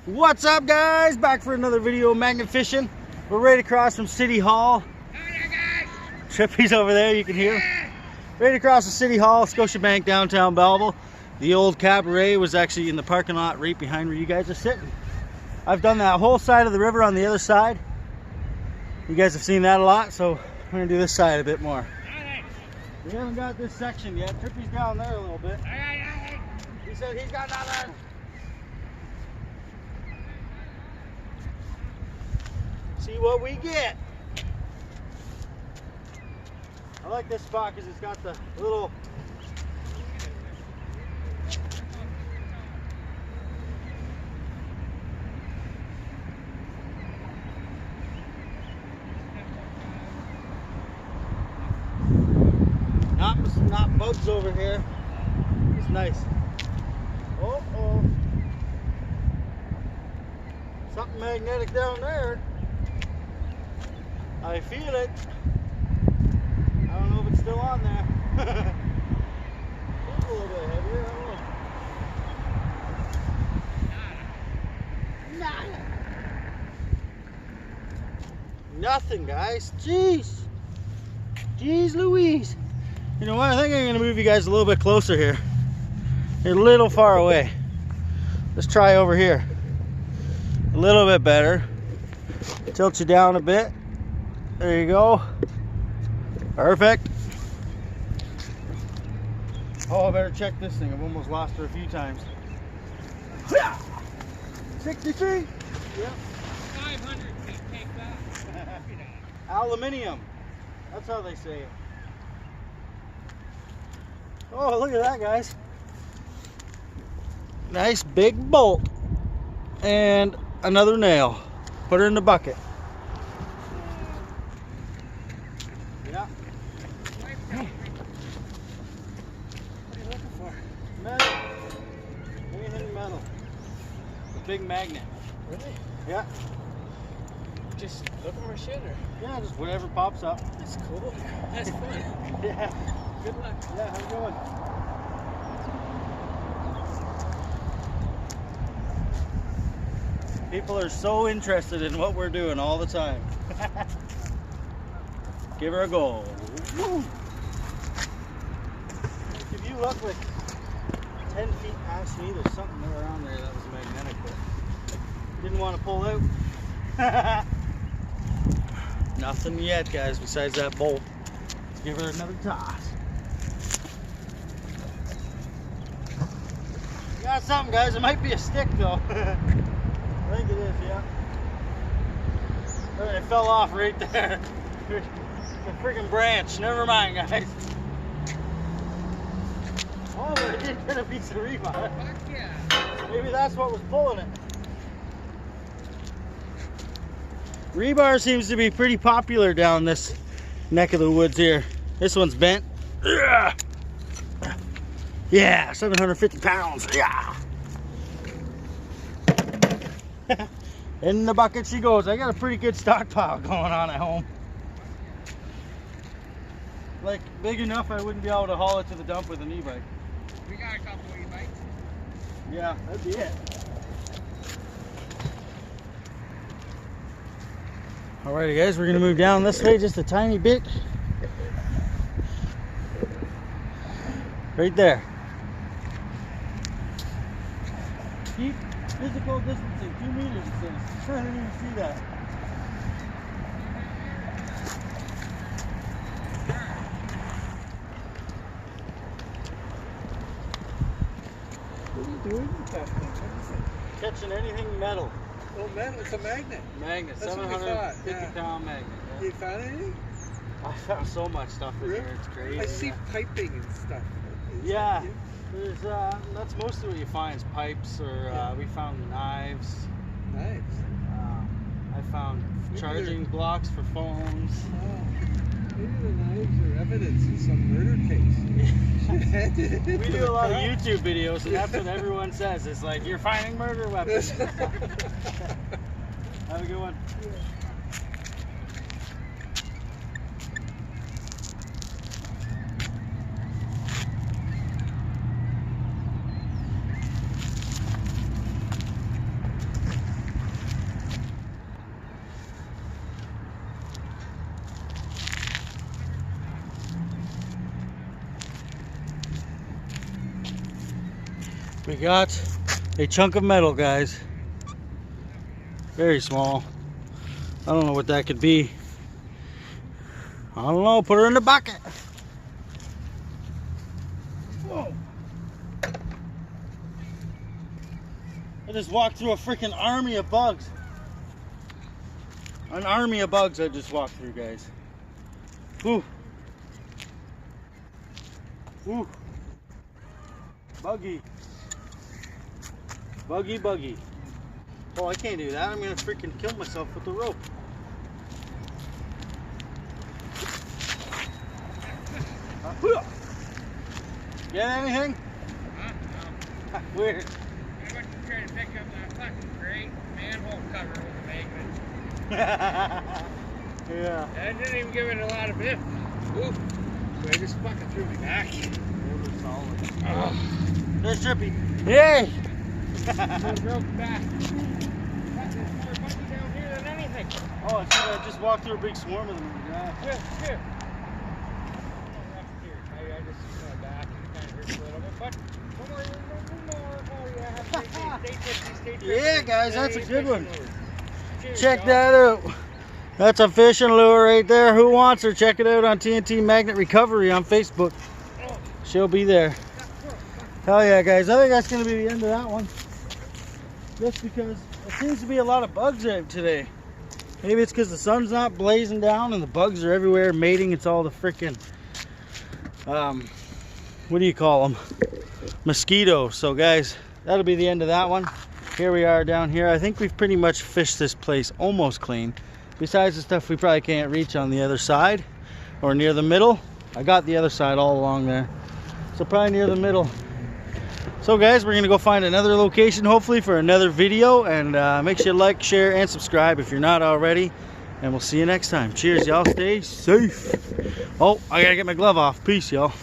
What's up, guys? Back for another video of magnet fishing. We're right across from City Hall. Trippy's over there, you can hear him. Right across the City Hall, Scotiabank, downtown Belleville. The old cabaret was actually in the parking lot right behind where you guys are sitting. I've done that whole side of the river on the other side. You guys have seen that a lot, so we're gonna do this side a bit more. We haven't got this section yet. Trippy's down there a little bit. He said he's got nothing. See what we get. I like this spot because it's got the little not bugs over here. It's nice. Oh, something magnetic down there. I feel it. I don't know if it's still on there. It's a little bit heavier. I don't know. Nada. Nothing, guys. Jeez Louise. You know what? I think I'm going to move you guys a little bit closer here. You're a little far away. Let's try over here. A little bit better. Tilt you down a bit. There you go. Perfect. Oh, I better check this thing. I've almost lost her a few times. 60 feet. Yep. 500 feet. Take that. Aluminium. That's how they say it. Oh, look at that, guys. Nice big bolt. And another nail. Put her in the bucket. Yeah. Hey. What are you looking for? Metal. Anything metal. A big magnet. Really? Yeah. Just looking for shit or? Yeah, just whatever pops up. That's cool. That's fun. Yeah. Good luck. Yeah, how's it going? People are so interested in what we're doing all the time. Give her a go. Woo. If you look like 10 feet past me, there's something around there that was magnetic, but didn't want to pull out. Nothing yet, guys, besides that bolt. Let's give her another toss. Got something, guys. It might be a stick, though. I think it is, yeah. It fell off right there. The freaking branch. Never mind, guys. Oh, but it did get a piece of rebar. Fuck yeah. Maybe that's what was pulling it. Rebar seems to be pretty popular down this neck of the woods here. This one's bent. Yeah, 750 pounds. Yeah. In the bucket she goes. I got a pretty good stockpile going on at home. Like, big enough I wouldn't be able to haul it to the dump with an e-bike. We got a couple of e-bikes. Yeah, that'd be it. Alrighty, guys, we're gonna move down this way just a tiny bit. Right there. Keep physical distancing, 2 meters it says. I didn't even see that. What are you doing with that thing? What is it? Catching anything metal. Oh, metal. It's a magnet. Magnet, That's what we 750 thought, yeah. pound magnet. Yeah. You found anything? I found so much stuff in Really? here, it's crazy. I see piping and stuff. Is Yeah, that you? there's that's mostly what you find is pipes, or we found knives. Nice. I found Maybe charging blocks for phones. Oh, maybe the knives are evidence in some murder case. We do a lot of YouTube videos, and that's what everyone says. It's like, you're finding murder weapons. Have a good one. Yeah. We got a chunk of metal, guys. Very small. I don't know what that could be. I don't know. Put her in the bucket. Whoa. I just walked through a freaking army of bugs. An army of bugs I just walked through, guys. Ooh. Ooh. Buggy. Buggy, buggy. Oh, I can't do that. I'm gonna freaking kill myself with the rope. Get anything? Huh? No. Weird. I went to try to pick up that fucking great manhole cover with the magnet. Yeah. I didn't even give it a lot of lift. Ooh. So I just fucking threw me back. Oh. There's Trippy. Yay! I broke back. There's more buggy down here than anything. Oh, I see. I just walked through a big swarm of them. Yeah. Here. I just threw my back and it kind of hurts a little bit, but don't worry, no more. Oh yeah, stay Yeah, guys, that's a good one. Cheers, Check y'all. that out. That's a fishing lure right there. Who wants her? Check it out on TNT Magnet Recovery on Facebook. She'll be there. Hell yeah, guys. I think that's going to be the end of that one. Just because there seems to be a lot of bugs out today. Maybe it's because the sun's not blazing down and the bugs are everywhere mating. It's all the freaking, what do you call them? Mosquitoes. So guys, that'll be the end of that one. Here we are down here. I think we've pretty much fished this place almost clean. Besides the stuff we probably can't reach on the other side or near the middle. I got the other side all along there. So probably near the middle. So guys, we're gonna go find another location hopefully for another video, and make sure you like, share, and subscribe if you're not already, and we'll see you next time. Cheers, y'all. Stay safe. Oh, I gotta get my glove off. Peace, y'all.